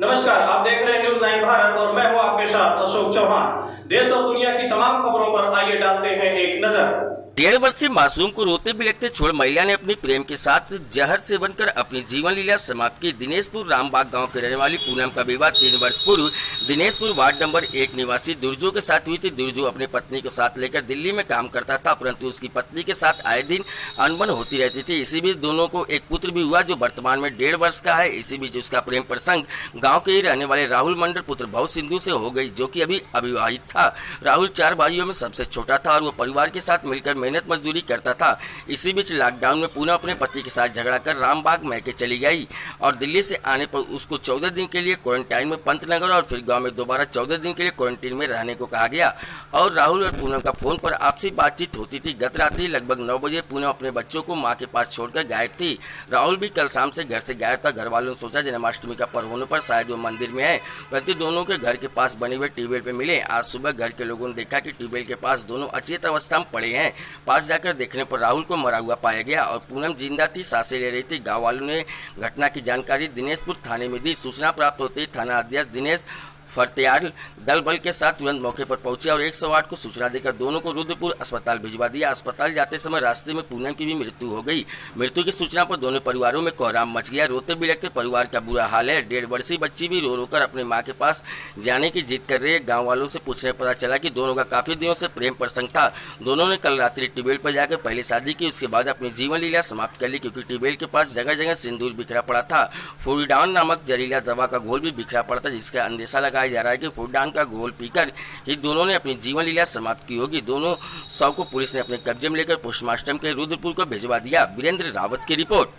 नमस्कार, आप देख रहे हैं न्यूज़ 9 भारत और मैं हूं आपके साथ अशोक चौहान। देश और दुनिया की तमाम खबरों पर आइए डालते हैं एक नजर। 1.5 वर्षीय मासूम को रोते बिलखते छोड़ महिला ने अपनी प्रेम के साथ जहर सेवन कर अपनी जीवन लीला समाप्त की। दिनेशपुर रामबाग गांव के रहने वाली पूनम का विवाह 3 वर्ष पूर्व दिनेशपुर वार्ड नंबर 1 निवासी दुर्जो के साथ हुई थी। दुर्जो अपनी पत्नी को साथ लेकर दिल्ली में काम करता था, परंतु उसकी पत्नी के साथ आए दिन अनबन होती रहती थी। इसी बीच दोनों को एक पुत्र भी हुआ जो वर्तमान में 1.5 वर्ष का है। इसी बीच उसका प्रेम प्रसंग गाँव के ही रहने वाले राहुल मंडल पुत्र भव सिंधु से हो गई, जो की अभी अविवाहित था। राहुल 4 भाइयों में सबसे छोटा था और वो परिवार के साथ मिलकर मेहनत मजदूरी करता था। इसी बीच लॉकडाउन में पूनम अपने पति के साथ झगड़ा कर रामबाग मैके चली गई और दिल्ली से आने पर उसको 14 दिन के लिए क्वारंटाइन में पंतनगर और फिर गांव में दोबारा 14 दिन के लिए क्वारंटीन में रहने को कहा गया। और राहुल और पूनम का फोन पर आपसी बातचीत होती थी। गत रात्रि लगभग 9 बजे पूनम अपने बच्चों को मां के पास छोड़कर गायब थी। राहुल भी कल शाम से घर से गायब था। घर वालों ने सोचा जन्माष्टमी का पर्व होने पर शायद वो मंदिर में है, परंतु दोनों के घर के पास बने हुए ट्यूबवेल पे मिले। आज सुबह घर के लोगों ने देखा कि ट्यूबवेल के पास दोनों अचेत अवस्था में पड़े हैं। पास जाकर देखने पर राहुल को मरा हुआ पाया गया और पूनम जिंदा थी, सांसें ले रही थी। गांव वालों ने घटना की जानकारी दिनेशपुर थाने में दी। सूचना प्राप्त होते ही थाना अध्यक्ष दिनेश फरत्याल दल बल के साथ तुरंत मौके पर पहुंचे और 108 को सूचना देकर दोनों को रुद्रपुर अस्पताल भिजवा दिया। अस्पताल जाते समय रास्ते में पूनम की भी मृत्यु हो गई। मृत्यु की सूचना पर दोनों परिवारों में कोहराम मच गया। रोते बिलखते परिवार का बुरा हाल है। 1.5 वर्षीय बच्ची भी रो कर अपनी मां के पास जाने की जिद कर रही है। गाँव वालों से पूछने पता चला कि दोनों का काफी दिनों से प्रेम प्रसंग था। दोनों ने कल रात्रि ट्यूबवेल पर जाकर पहले शादी की, उसके बाद अपनी जीवन लीला समाप्त कर ली, क्योंकि ट्यूबवेल के पास जगह जगह सिंदूर बिखरा पड़ा था। फूडान नामक जहरीला दवा का घोल भी बिखरा पड़ा था, जिसका अंदेशा लगाया जा रहा है कि फूडान का घोल पीकर ही दोनों ने अपनी जीवन लीला समाप्त की होगी। दोनों शव को पुलिस ने अपने कब्जे में लेकर पोस्टमार्टम के रुद्रपुर को भिजवा दिया। वीरेंद्र रावत की रिपोर्ट।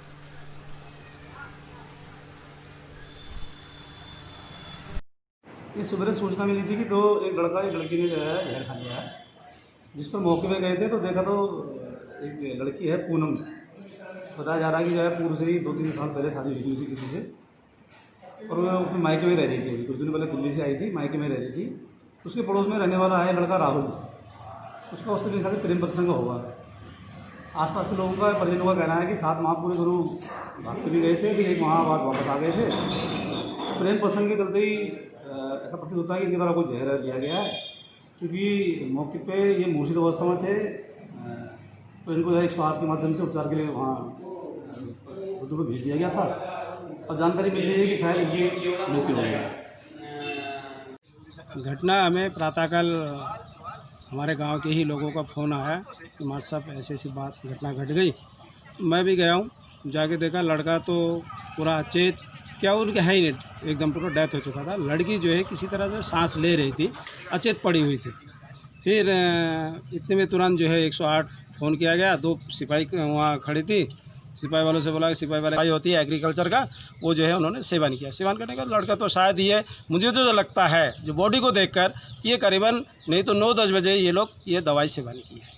इस सुबह सूचना मिली थी कि एक लड़का एक लड़की ने जो है जहर खा लिया है, जिस पर मौके में गए थे तो देखा तो एक लड़की है पूनम। बताया जा रहा है कि जो है पूर्व से ही 2-3 साल पहले शादी हुई थी किसी से और वो अपने मायके में रह रही थी। कुछ दिन पहले दिल्ली से आई थी, मायके में रह रही थी। उसके पड़ोस में रहने वाला है लड़का राहुल, उसका उससे मेरे साथ प्रेम प्रसंग होगा। आसपास के लोगों का परिजनों का कहना है कि 7 माह पूरे दोनों भागते भी गए थे, फिर 1 माह बाद वापस आ गए थे। प्रेम प्रसंग के चलते ही ऐसा प्रतीत होता है कि इनकी तरह कोई जहर दिया गया है, क्योंकि मौके पे ये मूर्छित अवस्था में थे। तो इनको 108 के माध्यम से उपचार के लिए वहाँ रुद्रपुर भेज दिया गया था और जानकारी मिल रही है कि शायद इनकी मृत्यु हो गई। घटना हमें प्रातःकाल हमारे गांव के ही लोगों का फ़ोन आया कि माँ साहब ऐसी ऐसी बात घटना घट गई। मैं भी गया हूँ, जाके देखा लड़का तो पूरा अचेत, क्या उनके है ही नहीं, एकदम पूरा डेथ हो चुका था। लड़की जो है किसी तरह से सांस ले रही थी, अचेत पड़ी हुई थी। फिर इतने में तुरंत जो है 108 फ़ोन किया गया। 2 सिपाही वहाँ खड़ी थी। सिपाही वालों से बोला कि सिपाही वाले होती है एग्रीकल्चर का, वो जो है उन्होंने सेवन किया। सेवन करने का लड़का तो शायद ही है, मुझे तो लगता है जो बॉडी को देखकर ये करीबन नहीं तो 9-10 बजे ये लोग ये दवाई सेवन की है।